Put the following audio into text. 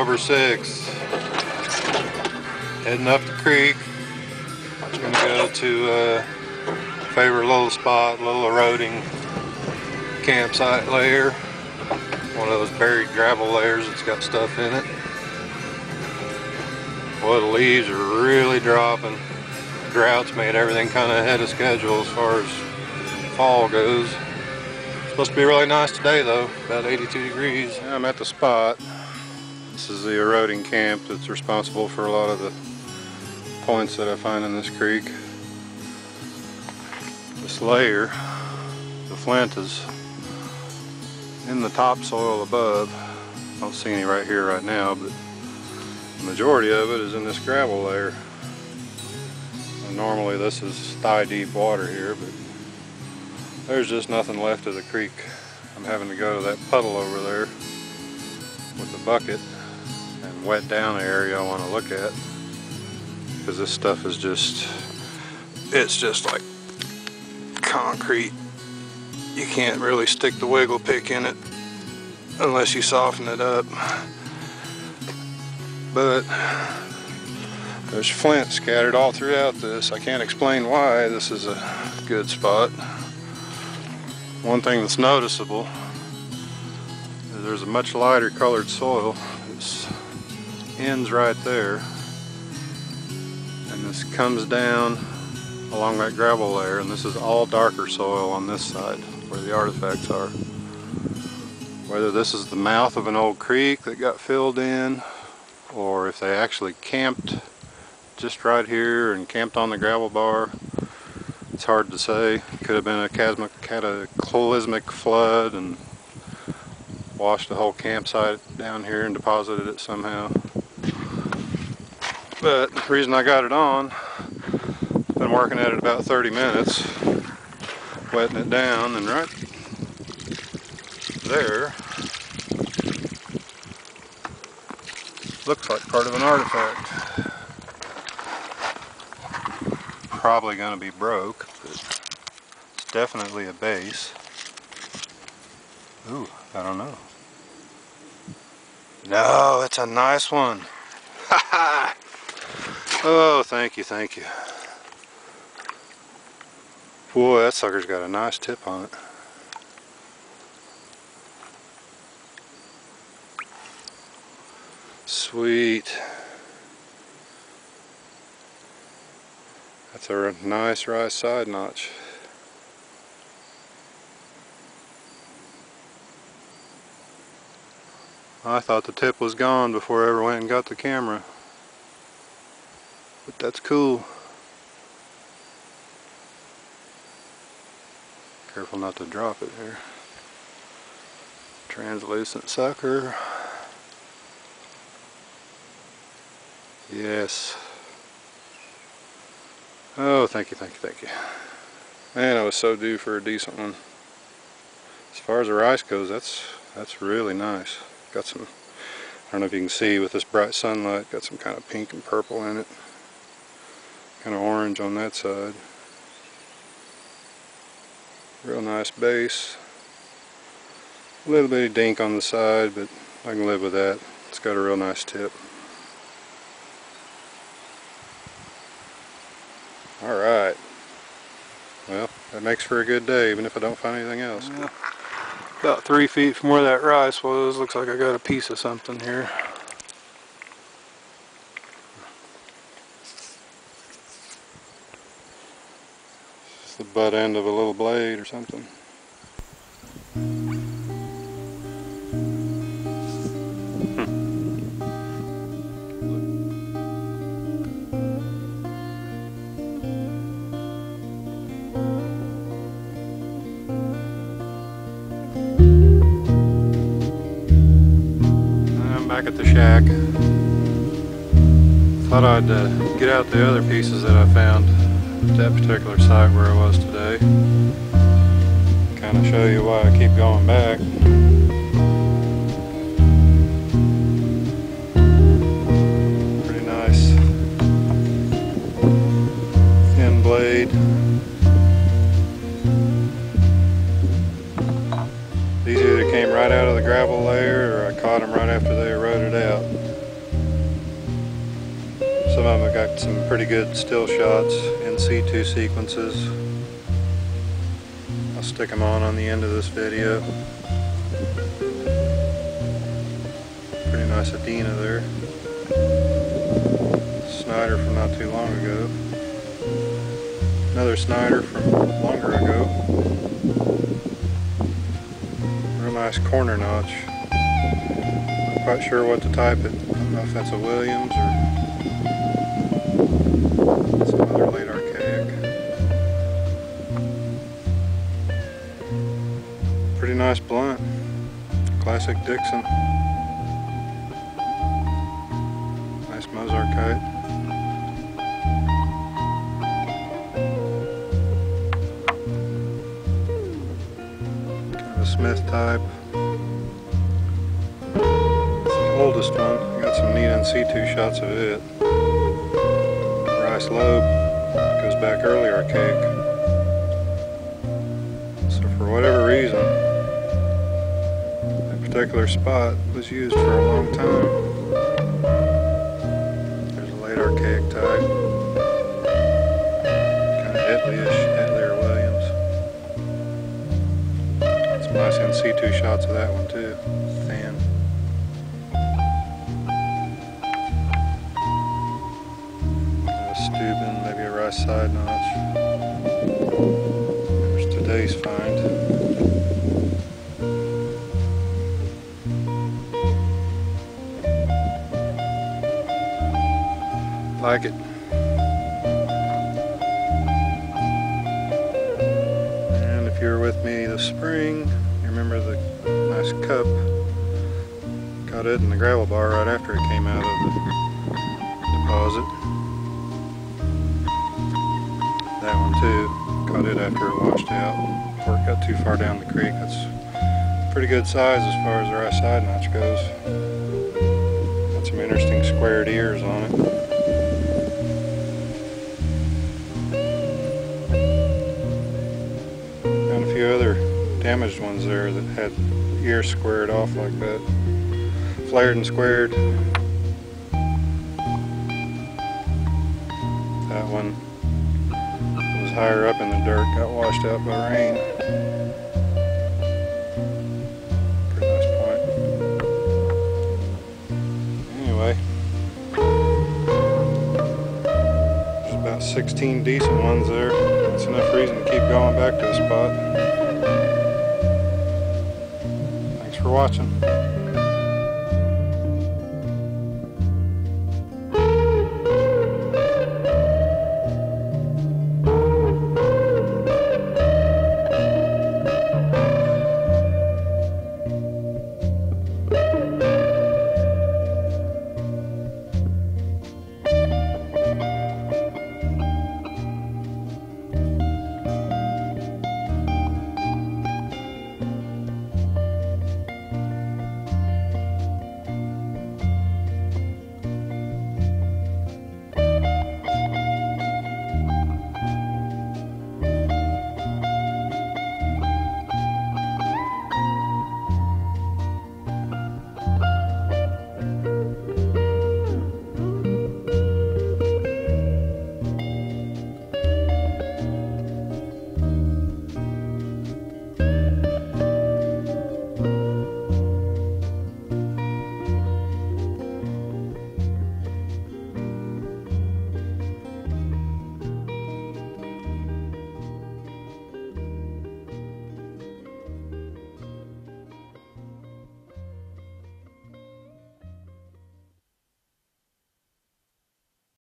over 6. Heading up the creek. I'm gonna go to a favorite little spot, little eroding campsite layer. One of those buried gravel layers that's got stuff in it. Boy, the leaves are really dropping. The drought's made everything kind of ahead of schedule as far as fall goes. It's supposed to be really nice today though, about 82 degrees. I'm at the spot. This is the eroding camp that's responsible for a lot of the points that I find in this creek. This layer, the flint, is in the topsoil above. I don't see any right here right now, but the majority of it is in this gravel layer. And normally this is thigh deep water here, but there's just nothing left of the creek. I'm having to go to that puddle over there with a bucket and wet down the area I want to look at, because this stuff is just, it's just like concrete. You can't really stick the wiggle pick in it unless you soften it up. But there's flint scattered all throughout this. I can't explain why this is a good spot. One thing that's noticeable is there's a much lighter colored soil. It ends right there, and this comes down along that gravel layer, and this is all darker soil on this side where the artifacts are. Whether this is the mouth of an old creek that got filled in, or if they actually camped just right here and camped on the gravel bar, it's hard to say. It could have been a cataclysmic flood and washed the whole campsite down here and deposited it somehow. But the reason I got it on, I've been working at it about 30 minutes, wetting it down, and right there looks like part of an artifact. Probably going to be broke, but it's definitely a base. Ooh, I don't know. No, it's a nice one. Ha! Oh, thank you, thank you. Boy, that sucker's got a nice tip on it. Sweet. That's a nice right side notch. I thought the tip was gone before I ever went and got the camera. But that's cool. Careful not to drop it here. Translucent sucker. Yes. Oh, thank you, thank you, thank you. Man, I was so due for a decent one. As far as the rice goes, that's really nice. Got some, I don't know if you can see with this bright sunlight, got some kind of pink and purple in it. Kind of orange on that side. Real nice base. A little bitty dink on the side, but I can live with that. It's got a real nice tip. Alright. Well, that makes for a good day, even if I don't find anything else. Yeah. About 3 feet from where that rice was, looks like I got a piece of something here. It's the butt end of a little blade or something. Back at the shack. Thought I'd get out the other pieces that I found at that particular site where I was today. Kind of show you why I keep going back. Pretty nice thin blade. These either came right out of the gravel layer, or I caught them right after they eroded out. Some of them have got some pretty good still shots in situ sequences. I'll stick them on the end of this video. Pretty nice Adena there. Snider from not too long ago. Another Snider from longer ago. Real nice corner notch. Not quite sure what to type it. I don't know if that's a Williams or some other late archaic. Pretty nice blunt. Classic Dixon. Nice Mozarkite. Kind of a Smith type. It's the oldest one. I got some neat in situ shots of it. Rice lobe. Goes back early archaic. So for whatever reason, that particular spot was used for a long time. There's a late archaic type. Kind of Etley-ish, Etley or Williams. Some nice in situ shots of that one too. Thin. Steuben, maybe a Rice side notch. There's today's find. Like it. And if you were with me this spring, you remember the nice cup. Got it in the gravel bar right after it came out of the deposit. That one too. Caught it after it washed out before it got too far down the creek. That's pretty good size as far as the right side notch goes. Got some interesting squared ears on it. Found a few other damaged ones there that had ears squared off like that. Flared and squared. That one was higher up in the dirt, got washed out by rain. Pretty nice point. Anyway, there's about 16 decent ones there. That's enough reason to keep going back to the spot. Thanks for watching.